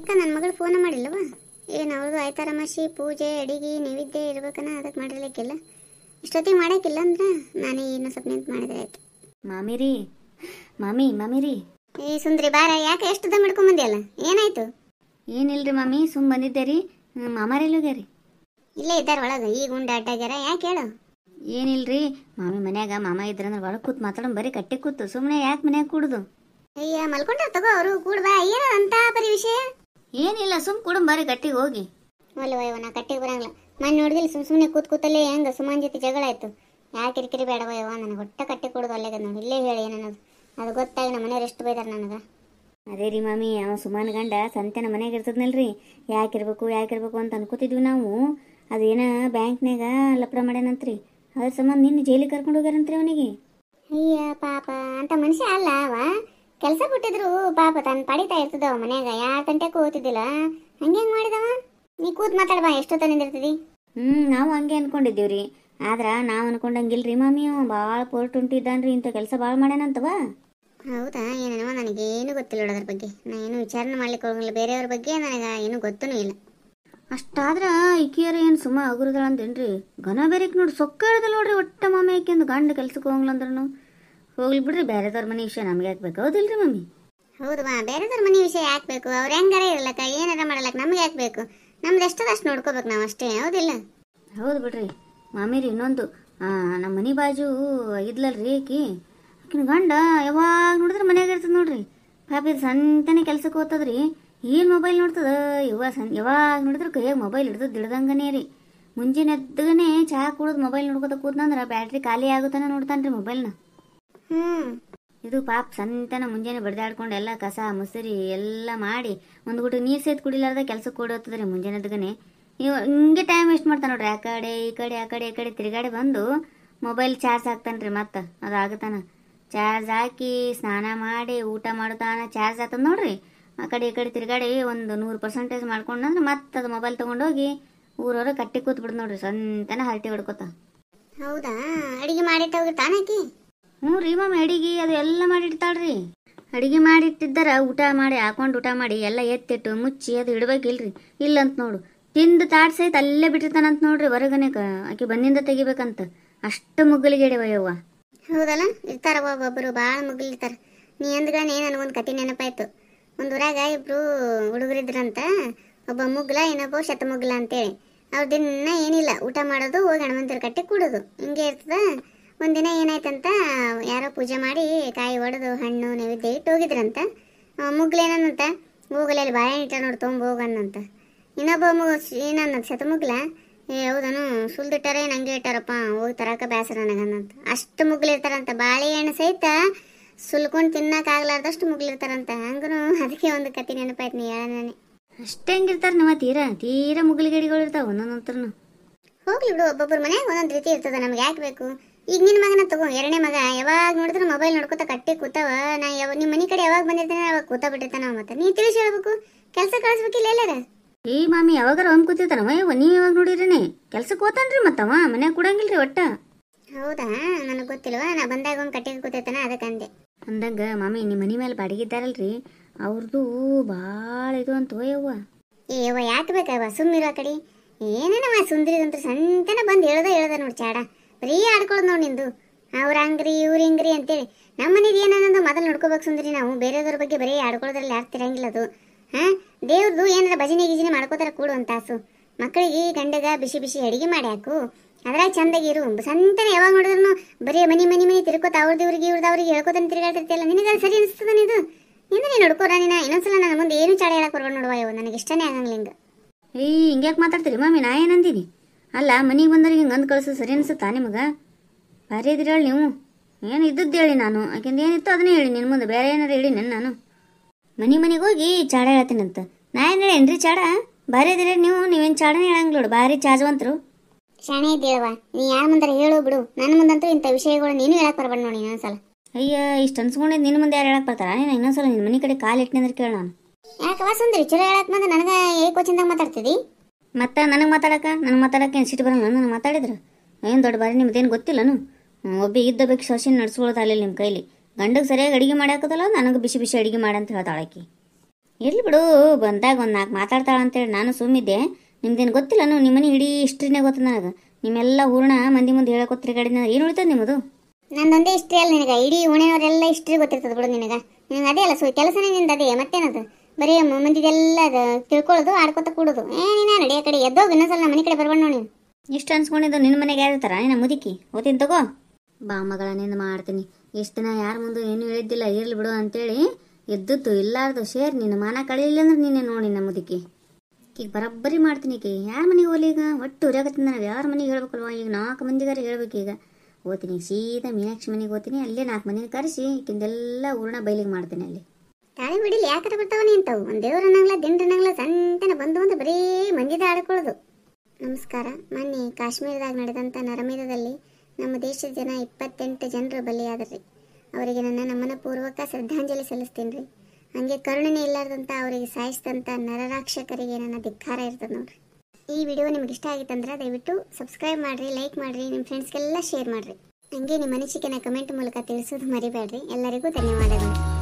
ಯಾಕ ನನ್ನ ಮಗಳು ಫೋನ್ ಮಾಡಿಲ್ಲವ? ಏನು ಅವ್ರದ್ದು ಆಯ್ತಾರಮಾಸಿ ಪೂಜೆ ಅಡಿಗೆ ನೈವೇದ್ಯ ಇರ್ಬೇಕನ, ಅದಕ್ಕೆ ಮಾಡಿರ್ಲಿಕ್ಕಿಲ್ಲ. ಇಷ್ಟೊತ್ತಿಗೆ ಮಾಡೋಕ್ಕಿಲ್ಲ ಅಂದ್ರೆ ನಾನೇ ಏನು ಸ್ವಲ್ಪ ನಿಂತು ಮಾಡಿದ್ರೆ ಆಯ್ತು. ಮಾಮಿರಿ ಮಾಮಿರಿ ಏ ಸುಂದ್ರಿ ಬಾರ, ಯಾಕೆ ಎಷ್ಟು ದಮ್ ಹಿಡ್ಕೊಂಬಂದಿಯಲ್ಲ, ಏನಾಯ್ತು? ಏನಿಲ್ರಿ ಮಾಮಿ, ಸುಮ್ಮ ಬಂದಿದ್ದೆ ರೀ. ಮಾಮಾರೆಲ್ಲೋಗ್ಯಾರಿ? ಇಲ್ಲೇ ಇದ್ದಾರೆ ಒಳಗೆ, ಈಗ ಉಂಡು ಅಡ್ಡಾಗ್ಯಾರ. ಯಾಕೆ ಹೇಳು? ಏನಿಲ್ರಿ ಮಾಮಿ, ಮನ್ಯಾಗ ಮಾಮ ಇದ್ರಂದ್ರೆ ಒಳಗೆ ಕೂತ್ ಮಾತಾಡೋಣ, ಬರೀ ಕಟ್ಟಿ ಕೂತು ಸುಮ್ಮನೆ ಯಾಕೆ ಮನ್ಯಾಗ ಕೂಡುದು? ಅಯ್ಯ ಮಲ್ಕೊಂಡ್ರ ತಗೋ, ಅವರು ಕೂಡ ಬಾ. ಏನೋ ಅಂತ ಬರೀ ವಿಷಯ ಏನಿಲ್ಲ, ಸುಮ್ ಕುಡುಂ ಬರೀ ಕಟ್ಟಿಗೆ ಹೋಗಿ. ಅಲ್ಲವಯ್ಯವ, ನಾ ಕಟ್ಟಿಗೆ ಬರಂಗಿಲ್ಲ. ಮನೆ ನೋಡಿದಿಲ್ಲ, ಸುಮ್ಮನೆ ಕೂತಲ್ಲೇ ಹೆಂಗೆ ಸುಮಾನ್ ಜೊತೆ ಜಗಳ ಆಯ್ತು. ಯಾಕೆ ಕಿರಿಕಿರಿ ಬೇಡವಯ್ಯವ, ನನಗೆ ಹೊಟ್ಟೆ ಕಟ್ಟಿ ಕೊಡೋದು ಅಲ್ಲೇಗ ನೋಡಿ. ಇಲ್ಲೇ ಹೇಳಿ ಏನನ್ನೋದು, ಅದು ಗೊತ್ತಾಗಿ ನಮ್ಮ ಮನೆಯವ್ರು ಎಷ್ಟು ಬೈದಾರೆ ನನಗೆ. ಅದೇ ರೀ ಮಾಮಿ, ಅವ ಸುಮಾನ್ ಗಂಡ ಸಂತೆನ ಮನೆಯಾಗ ಇರ್ತದ್ನಲ್ರಿ, ಯಾಕಿರ್ಬೇಕು ಅಂತ ಅನ್ಕೋತಿದ್ವಿ ನಾವು. ಅದೇನ ಬ್ಯಾಂಕ್ನಾಗ ಲಪಡ ಮಾಡ್ಯಾನಂತ್ರಿ, ಅದ್ರ ಸಂಬಂಧ ನಿನ್ನ ಜೈಲಿಗೆ ಕರ್ಕೊಂಡು ಹೋಗ್ಯಾರಂತ್ರಿ ಅವನಿಗೆ. ಅಯ್ಯ ಪಾಪ, ಅಂತ ಮನುಷ್ಯ ಅಲ್ಲ ಅವ. ಕೆಲಸ ಬಿಟ್ಟಿದ್ರು ಪಾಪ ತಾನು ಪಡಿತಾ ಇರ್ತದವ ಮನ್ಯಾಗ, ಯಾರ ತಂಟೆಗೂ ಓದ್ತಿದ್ದಿಲ್ಲ. ಹಂಗೆ ಮಾಡಿದವ. ನೀ ಕೂತ್ ಮಾತಾಡ್ಬಾ, ಎಷ್ಟೊತ್ತ ನಿಂದಿರ್ತಿದಿ? ನಾವು ಹಂಗೆ ಅನ್ಕೊಂಡಿದ್ದೀವ್ರಿ. ಆದ್ರ ನಾವು ಅನ್ಕೊಂಡಂಗಿಲ್ರಿ ಮಾಮಿ, ಅವ ಭಾಳ ಪೋರ್ಟ್ ಉಂಟಿದ್ದಾನ್ರಿ, ಇಂಥ ಕೆಲಸ ಭಾಳ ಮಾಡ್ಯಾನಂತವ. ಹೌದಾ? ಏನವ, ನನಗೇನು ಗೊತ್ತಿಲ್ಲ ಅದ್ರ ಬಗ್ಗೆ. ನಾನು ಏನು ವಿಚಾರಣೆ ಮಾಡ್ಲಿಕ್ಕೆ ಹೋಗಂಗಿಲ್ಲ, ಬೇರೆಯವ್ರ ಬಗ್ಗೆ ನನಗೆ ಏನು ಗೊತ್ತೂ ಇಲ್ಲ. ಅಷ್ಟಾದ್ರ ಇಕಿಯರ ಏನು ಸುಮ್ಮ ಅಗುರದಳ ಅಂತೇನ್ರಿ? ಘನ ಬೇರೆಕ್ ನೋಡಿ ಸೊಕ್ಕ ಹೇಳ್ದಲ್ಲ ನೋಡ್ರಿ, ಒಟ್ಟ ಮಾಮಿ ಆಕೆಂದು ಗಂಡ ಕೆಲ್ಸಕ್ಕೆ ಹೋಗಂಗಿಲ್ಲ ಅಂದ್ರೂ ಹೋಗ್ಲಿ ಬಿಡ್ರಿ, ಬೇರೆದವ್ರ ಮನೆ ವಿಷಯ ನಮ್ಗೆ ಹಾಕ್ಬೇಕು, ಹೌದಿಲ್ರಿ ಮಮ್ಮಿ? ಹೌದವಾ, ಬೇರೆದವ್ರ ಮನೆ ವಿಷಯ ಯಾಕೆ ಬೇಕು? ಅವ್ರು ಹೆಂಗಾರ ಇರ್ಲಕ್ಕ, ಏನಾರ ಮಾಡಲಕ್ಕ, ನಮ್ಗೆ ಯಾಕೆ ಬೇಕು? ನಮ್ದು ಎಷ್ಟದಷ್ಟು ನೋಡ್ಕೋಬೇಕು ನಾವು ಅಷ್ಟೇ, ಹೌದಿಲ್ಲ? ಹೌದು ಬಿಡ್ರಿ ಮಾಮಿರಿ. ಇನ್ನೊಂದು ನಮ್ಮ ಮನೆ ಬಾಜು ಇದ್ಲಲ್ರಿ ಆಕಿನ ಗಂಡ ಯಾವಾಗ ನೋಡಿದ್ರೆ ಮನ್ಯಾಗ ಇರ್ತದ ನೋಡ್ರಿ. ಪಾಪ ಇದು ಸಂತಾನೆ ಕೆಲ್ಸಕ್ಕೆ ಹೋಗ್ತದ್ರಿ, ಏನು ಮೊಬೈಲ್ ನೋಡ್ತದ ಯಾವಾಗ ನೋಡಿದ್ರೆ ಕೈಯಾಗ ಮೊಬೈಲ್ ಹಿಡ್ದಂಗನೇ ರೀ. ಮುಂಜಾನೆ ಎದ್ದಗನೆ ಚಹಾ ಕುಡಿದು ಮೊಬೈಲ್ ನೋಡ್ಕೊತ ಕೂತ್ನಂದ್ರೆ ಬ್ಯಾಟ್ರಿ ಖಾಲಿ ಆಗುತ್ತಾನೆ ನೋಡ್ತಾನ್ರಿ ಮೊಬೈಲ್ನ. ಇದು ಪಾಪ ಸಂತಾನ ಮುಂಜಾನೆ ಬಡ್ದಾಡ್ಕೊಂಡು ಎಲ್ಲ ಕಸ ಮುಸರಿ ಎಲ್ಲ ಮಾಡಿ ಒಂದು ಗುಟ ನೀರು ಸೇತ್ ಕುಡಿಲಾರ್ದ ಕೆಲ್ಸಕ್ಕೆ ಓಡೋಗ್ತದ್ರಿ ಮುಂಜಾನೆ ಎದ್ದಗನೆ. ಇವ್ ಹಿಂಗೆ ಟೈಮ್ ವೇಸ್ಟ್ ಮಾಡ್ತಾನೆ ನೋಡ್ರಿ, ಆ ಕಡೆ ಈ ಕಡೆ ತಿರುಗಾಡಿ ಬಂದು ಮೊಬೈಲ್ ಚಾರ್ಜ್ ಹಾಕ್ತಾನ್ರಿ. ಮತ್ತೆ ಅದು ಆಗತಾನ ಚಾರ್ಜ್ ಹಾಕಿ ಸ್ನಾನ ಮಾಡಿ ಊಟ ಮಾಡೋತಾನ ಚಾರ್ಜ್ ಆಗ್ತದ ನೋಡ್ರಿ. ಆ ಕಡೆ ಈ ಕಡೆ ತಿರುಗಾಡಿ ಒಂದು 100% ಮಾಡ್ಕೊಂಡ್ರೆ ಮತ್ತೆ ಅದು ಮೊಬೈಲ್ ತೊಗೊಂಡೋಗಿ ಊರವ್ರ ಕಟ್ಟಿ ಕೂತ್ ಬಿಡ್ ನೋಡ್ರಿ, ಸಂತಾನ ಹರಟಿ ಹೊಡ್ಕೋತ. ಹೌದಾ? ಅಡಿಗೆ ಮಾಡಿಟ್ಟು ಹೋಗಿರ್ತಾನಕಿ? ಹ್ಞೂ ರೀ ಮಾಮಿ, ಅಡಿಗೆ ಅದು ಎಲ್ಲ ಮಾಡಿಡ್ತಾಳ್ರಿ. ಅಡಿಗೆ ಮಾಡಿಟ್ಟಿದ್ದಾರ, ಊಟ ಮಾಡಿ ಹಾಕೊಂಡು ಊಟ ಮಾಡಿ ಎಲ್ಲ ಎತ್ತಿಟ್ಟು ಮುಚ್ಚಿ ಅದು ಇಡ್ಬೇಕಿಲ್ರಿ. ಇಲ್ಲಂತ ನೋಡು, ತಿಂದು ತಾಟ್ ಸಹಿತ ಅಲ್ಲೇ ಬಿಟ್ಟಿರ್ತಾನಂತ ನೋಡ್ರಿ. ಹೊರಗನೆ ಆಕೆ ಬಂದಿಂದ ತೆಗಿಬೇಕಂತ, ಅಷ್ಟು ಮುಗ್ಗಲಿಗೆ ಇಡವಯ್ಯವ್ವ. ಹೌದಲ್ಲ, ಇರ್ತಾರ ಒಬ್ಬೊಬ್ಬರು ಭಾಳ ಮುಗ್ಲಿರ್ತಾರ. ನೀ ಅಂದ್ಗಾನೆ ನನಗೊಂದು ಕತೆ ನೆನಪಾಯ್ತು. ಒಂದು ಊರಾಗ ಇಬ್ರು ಹುಡುಗರಿದ್ರಂತ, ಒಬ್ಬ ಮುಗ್ಲ ಇನ್ನೊಬ್ಬ ಶತಮುಗ್ಲ ಅಂತೇಳಿ. ಅವ್ರ ದಿನ ಏನಿಲ್ಲ, ಊಟ ಮಾಡೋದು, ಹೋಗಿ ಹನುಮಂತರ ಕಟ್ಟಿ ಕೂಡೋದು, ಹಿಂಗೆ ಇರ್ತದ. ಒಂದಿನ ಏನಾಯ್ತಂತ, ಯಾರೋ ಪೂಜೆ ಮಾಡಿ ಕಾಯಿ ಒಡೆದು ಹಣ್ಣು ನೈವೇದ್ಯ ಇಟ್ಟು ಹೋಗಿದ್ರಂತ. ಮುಗ್ಲೇನಂತ, ಹೋಗಲಿ ಅಲ್ಲಿ ಬಾಳೆಹಣ್ಣು ಇಟ್ಟ ನೋಡಿ ತೊಗೊಂಡು ಹೋಗನ್ನಂತ. ಇನ್ನೊಬ್ಬ ಏನಂತ ಶತಮುಗ್ಲ, ಹೌದನು ಸುಲ್ದಿಟ್ಟಾರ ಏನು ಹಂಗೆ ಇಟ್ಟಾರಪ್ಪ, ಹೋಗಿ ತರಕ ಬೇಸರ ನನಗನ್ನಂತ. ಅಷ್ಟು ಮುಗ್ಲಿರ್ತಾರಂತ, ಬಾಳೆಹಣ್ಣು ಸಹಿತ ಸುಲ್ಕೊಂಡು ತಿನ್ನಕ್ಕಾಗ್ಲಾರ್ದಷ್ಟು ಮುಗ್ಲಿರ್ತಾರಂತ. ಹಂಗೂ ಅದಕ್ಕೆ ಒಂದು ಕತೆ ನೆನಪಾಯ್ತು ನೀ ಹೇಳನೇ. ಅಷ್ಟೇ ಹೆಂಗಿರ್ತಾರ ನಮ್ಮ ತೀರಾ ಮುಗ್ಲಿಗಡಿಗಳು ಇರ್ತಾವ ಒಂದೊಂದತ್ರನು. ಹೋಗ್ಲಿ ಬಿಡು, ಒಬ್ಬೊಬ್ಬರ ಮನ್ಯಾಗ ಒಂದೊಂದು ರೀತಿ ಇರ್ತದ, ನಮ್ಗೆ ಯಾಕೆ ಬೇಕು? ಈಗ ನಿನ್ನ ಮಗನ ತಗೋ, ಎರಡನೇ ಮಗ ಯಾವಾಗ ನೋಡಿದ್ರು ಮೊಬೈಲ್ ನೋಡ್ಕೊತ ಕಟ್ಟಿ ಕೂತಾವ. ನಾ ನಿಮ್ಮ ಮನೆ ಕಡೆ ಯಾವಾಗ ಬಂದಿರ್ತಾನೆ ಅವಾಗ ಕೂತ ಬಿಟ್ಟಿರ್ತಾನ. ಮತ್ತೆ ನೀ ತಿಳಿಸಿ ಹೇಳ್ಬೇಕು, ಕೆಲಸ ಕಳಿಸ್ಬೇಕಿಲ್ಲ ಎಲ್ಲಾರ. ಈ ಮಾಮಿ ಯಾವಾಗಾರ ಒಮ್ಮೆ ಕೂತಿರ್ತಾನವ, ನೀವು ಯಾವಾಗ ನೋಡಿರೇನೆ ಕೆಲ್ಸಕ್ಕೆ ಹೋತಾನ್ರಿ. ಮತ್ತವ ಮನ್ಯಾಗ ಕೊಡಂಗಿಲ್ರಿ ಒಟ್ಟ. ಹೌದಾ? ನನಗೆ ಗೊತ್ತಿಲ್ವಾ, ನಾ ಬಂದಾಗ ಒಮ್ಮೆ ಕಟ್ಟಿಗೆ ಕೂತಿರ್ತಾನ, ಅದಕ್ಕಂದೆ. ಅಂದಂಗ ಮಾಮಿ, ನಿಮ್ಮ ಮನೆ ಮೇಲೆ ಬಾಡಿಗಿದ್ದಾರಲ್ರಿ, ಅವ್ರದ್ದು ಭಾಳ ಇದು ಅಂತ ಯವ್ವ. ಯವ್ವ ಯಾಕೆ ಬೇಕವ್ವ, ಸುಮ್ಮಿರೋ ಕಡೆ. ಏನೇನವ ಸುಂದರಿದಂತ ಸಂತನ ಬಂದು ಹೇಳ್ದ ನೋಡಿ ಚಾಡ, ಬರೀ ಆಡ್ಕೊಳ್ಳೋದು ನೋಡಿ ನಿಂದು. ಅವ್ರ ಹಂಗ್ರಿ ಇವ್ರ ಹಿಂಗ್ರಿ ಅಂತೇಳಿ. ನಮ್ಮ ಮನೇದು ಏನನ್ನೋದು ಮೊದಲು ನೋಡ್ಕೋಬೇಕು ಸುಂದರಿ. ನಾವು ಬೇರೆಯವ್ರ ಬಗ್ಗೆ ಬರೀ ಆಡ್ಕೊಳ್ಳೋದ್ರಲ್ಲಿ ಆಗ್ತಿರಂಗಿಲ್ಲ ಅದು. ದೇವ್ರದ್ದು ಏನಾರ ಭಜನೆ ಗಿಜನೆ ಮಾಡ್ಕೋತಾರ ಕೂಡು ಅಂತ ಆಸು. ಮಕ್ಕಳಿಗೆ ಗಂಡಗ ಬಿಸಿ ಬಿಸಿ ಅಡಿಗೆ ಮಾಡಿ ಹಾಕು, ಅದ್ರಾಗ ಚಂದಾಗಿರು. ಸಂತಾನೆ ಯಾವಾಗ ನೋಡಿದ್ರು ಬರೀ ಮನಿ ತಿರ್ಕೋತ ಅವ್ರದಿವ್ರಿಗೆ ಇವ್ರದವ್ರಿಗೆ ಹೇಳ್ಕೊತಾನೆ ತಿರ್ಗಾಡ್ತಿರ್ತಿಯಲ್ಲ, ನಿನಗೆ ಸರಿ ಅನಿಸ್ತದ ಇದು? ನೀನು ನೋಡ್ಕೋರ ನೀನು. ಇನ್ನೊಂದ್ಸಲ ನನ್ನ ಮುಂದೆ ಏನು ಚಾಡ ಹೇಳಕ್ ಬರ್ಬೋದು ನೋಡುವ, ಇವು ನನಗೆ ಇಷ್ಟನೇ ಆಗಂಗಿಲ್ಲ ಹಿಂಗೆ. ಹಿಂಗ್ಯಾಕೆ ಮಾತಾಡ್ತೀರಿ ಮಾಮಿ? ನಾ ಏನಂದೀನಿ? ಅಲ್ಲ, ಮನೆಗೆ ಬಂದವ್ರಿಗೆ ಹಿಂಗೆ ಅಂದು ಕಳ್ಸೋದು ಸರಿ ಅನಿಸುತ್ತಾ ನಿಮಗೆ? ಭಾರಿ ಇದ್ರಿ ಹೇಳಿ ನೀವು. ಏನು ಇದ್ದದ್ದು ಹೇಳಿ, ನಾನು ಆಕೆಂದು ಏನಿತ್ತು ಅದನ್ನೇ ಹೇಳಿ. ನಿನ್ನ ಮುಂದೆ ಬೇರೆ ಏನಾರು ಹೇಳಿ ನಾನು ಮನೆಗೆ ಹೋಗಿ ಚಾಡ ಹೇಳ್ತೀನಂತ. ನಾ ಏನು ಹೇಳೇನ್ರಿ ಚಾಡ? ಭಾರಿ ಇದ್ರಿ ನೀವೇನು ಚಾಡನೇ ಹೇಳಂಗಿಲ್ಲ ನೋಡು, ಭಾರಿ ಚಾಜವಂತರು. ಶಾಣೆ ಇದ್ದೇಳವ, ನೀ ಯಾರ ಮುಂದಾರ ಹೇಳು ಬಿಡು. ನನ್ನ ಮುಂದಂತೂ ಇಂಥ ವಿಷಯಗಳು ನೀನು ಹೇಳಕ್ ಬರ್ಬೇಡ ನೋಡಿ ಇನ್ನೊಂದ್ಸಲ. ಅಯ್ಯ, ಇಷ್ಟು ಅನ್ಸ್ಕೊಂಡಿದ್ದು ನಿನ್ನ ಮುಂದೆ ಯಾರು ಹೇಳಕ್ ಬರ್ತಾರ? ನೀನು ಇನ್ನೊಂದ್ಸಲ ನಿನ್ನ ಮನೆ ಕಡೆ ಕಾಲು ಇಟ್ಟಿನಂದ್ರೆ ಕೇಳ. ನಾನು ಯಾಕವ ಸುಂದರಿ, ಚಲೋ ಹೇಳಕ್ ಬಂದು ನನಗೆ ಏಕೋಚಿಂದಾಗ ಮಾತಾಡ್ತಿದ್ದಿ? ಮತ್ತೆ ನನಗೆ ಮಾತಾಡಕ್ಕೆ ಏನು ಸಿಟ್ಟು ಬರಲ್ಲ? ನನಗೆ ಮಾತಾಡಿದ್ರು ಏನು ದೊಡ್ಡ ಬಾರಿ ನಿಮ್ದೇನು ಗೊತ್ತಿಲ್ಲನು? ಒಬ್ಬ ಇದ್ದ ಬೇಕು ಸೊಸಿನ ನಡ್ಸ್ಕೊಳ್ಳೋದು ಅಲ್ಲಿಲ್ಲ ನಿಮ್ಮ ಕೈಲಿ. ಗಂಡಗೆ ಸರಿಯಾಗಿ ಅಡುಗೆ ಮಾಡಿ ಹಾಕೋದಲ್ಲ, ನನಗೆ ಬಿಸಿ ಬಿಸಿ ಅಡುಗೆ ಮಾಡಂತ ಹೇಳ್ತಾಳಕಿ. ಇರ್ಲಿ ಬಿಡು, ಬಂದಾಗ ಒಂದು ನಾಲ್ಕು ಮಾತಾಡ್ತಾಳ ಅಂತೇಳಿ ನಾನು ಸುಮ್ಮಿದ್ದೆ. ನಿಮ್ದೇನು ಗೊತ್ತಿಲ್ಲ, ನಿಮ್ಮ ಮನೆ ಇಡೀ ಹಿಸ್ಟ್ರಿನೇ ಗೊತ್ತು ನನಗೆ. ನಿಮ್ಮೆಲ್ಲ ಹೂರ್ಣ ಮಂದಿ ಮುಂದೆ ಹೇಳಕೊತ್ರಿ ಕಡೆ ಏನು ಉಳಿತದೆ ನಿಮ್ಮದು? ನಂದೊಂದೇ ಇಷ್ಟ್ರಿ ಅಲ್ಲ ನಿನಗೆ, ಇಡೀ ಓಣಿಯವರೆಲ್ಲ ಇಷ್ಟ್ರಿ ಗೊತ್ತಿರ್ತದೆ ಬಿಡು ನಿನಗೆ. ನಿನಗೆ ಅದೇ ಅಲ್ಲ ಕೆಲಸನೇ ನಿಂದು ಅದೇ, ಮತ್ತೇನದು ಬರೀ ಮಂದಿದೆಲ್ಲ ಅದು ತಿಳ್ಕೊಳ್ಳೋದು, ಆಡ್ಕೊತ ಕೂಡೋದು. ನೀನು ನಡಿ ಆ ಕಡೆ ಎದ್ದೋಗಿ, ಇನ್ನೊಂದ್ಸಲ ನಮ್ಮ ಮನೆ ಕಡೆ ಬರ್ಬೇಡ ನೋಡಿ. ಇಷ್ಟು ಅನ್ಸ್ಕೊಂಡಿದ್ದು ನಿನ್ನ ಮನೆಗೆ ಯಾರಿರ್ತಾರ? ನಿನ್ನ ಮುದುಕಿ ಓದ್ತೀನಿ ತಗೋ. ಬಾ ಮಗಳ, ನಿಂದು ಮಾಡ್ತೀನಿ. ಇಷ್ಟು ದಿನ ಯಾರ ಮುಂದೆ ಏನೂ ಹೇಳಿದ್ದಿಲ್ಲ, ಇರ್ಲಿ ಬಿಡು ಅಂತೇಳಿ ಎದ್ದದ್ದು ಇಲ್ಲಾರ್ದು ಶೇರ್ ನಿನ್ನ ಮಾನ ಕಳೀಲಿಲ್ಲ ಅಂದ್ರೆ ನೀನೇ ನೋಡಿ ನಮ್ಮ ಮುದುಕಿ. ಈಗ ಬರೋಬ್ಬರಿ ಮಾಡ್ತೀನಿ. ಈಗ ಯಾರ ಮನೆಗೆ ಹೋಗ್ಲಿ? ಈಗ ಒಟ್ಟು ಉರಿಯಾಗತ್ತಿಂದ ನಾವು ಯಾರ ಮನೆಗೆ ಹೇಳ್ಬೇಕಲ್ವ? ಈಗ 4 ಮಂದಿಗಾರ ಹೇಳ್ಬೇಕು. ಈಗ ಓದ್ತೀನಿ, ಸೀದಾ ಮೀನಾಕ್ಷಿ ಮನೆಗೆ ಓದ್ತೀನಿ. ಅಲ್ಲೇ 4 ಮಂದಿನ ಕರೆಸಿ ಈಗಿಂದೆಲ್ಲ ಹೂರ್ಣ ಬೈಲಿಗೆ ಮಾಡ್ತೀನಿ. ಅಲ್ಲಿ ತಾಳಿ ಬಿಡಿಲಿ ಯಾಕರ ಬರ್ತಾವ ನಿಂತವು. ಒಂದು ದೇವ್ರನ್ನಂಗ್ಲ ದಿಂಡ್ರನ್ನಂಗ್ಲ ಸಂತನ ಬಂದು ಅಂತ ಬರೀ ಮಂದಿದ ಆಡ್ಕೊಳ್ಳೋದು. ನಮಸ್ಕಾರ. ಮೊನ್ನೆ ಕಾಶ್ಮೀರದಾಗ ನಡೆದಂಥ ನರಮೇಧದಲ್ಲಿ ನಮ್ಮ ದೇಶದ ಜನ 28 ಜನರು ಬಲಿಯಾದ್ರಿ. ಅವರಿಗೆ ನನ್ನ ನಮನಪೂರ್ವಕ ಶ್ರದ್ಧಾಂಜಲಿ ಸಲ್ಲಿಸ್ತೀನಿ ರೀ. ಹಂಗೆ ಕರುಣೆನೇ ಇಲ್ಲಾರ್ದಂಥ ಅವರಿಗೆ ಸಾಯಿಸಿದಂಥ ನರರಾಕ್ಷಕರಿಗೆ ನನ್ನ ಧಿಕ್ಕಾರ ಇರ್ತದೆ ನೋಡ್ರಿ. ಈ ವಿಡಿಯೋ ನಿಮ್ಗೆ ಇಷ್ಟ ಆಗಿತ್ತಂದ್ರೆ ದಯವಿಟ್ಟು ಸಬ್ಸ್ಕ್ರೈಬ್ ಮಾಡಿರಿ, ಲೈಕ್ ಮಾಡಿರಿ, ನಿಮ್ಮ ಫ್ರೆಂಡ್ಸ್ಗೆಲ್ಲ ಶೇರ್ ಮಾಡಿರಿ. ಹಂಗೆ ನಿಮ್ಮ ಅನಿಸಿಕೆನ ಕಮೆಂಟ್ ಮೂಲಕ ತಿಳಿಸೋದು ಮರಿಬೇಡ್ರಿ. ಎಲ್ಲರಿಗೂ ಧನ್ಯವಾದಗಳು.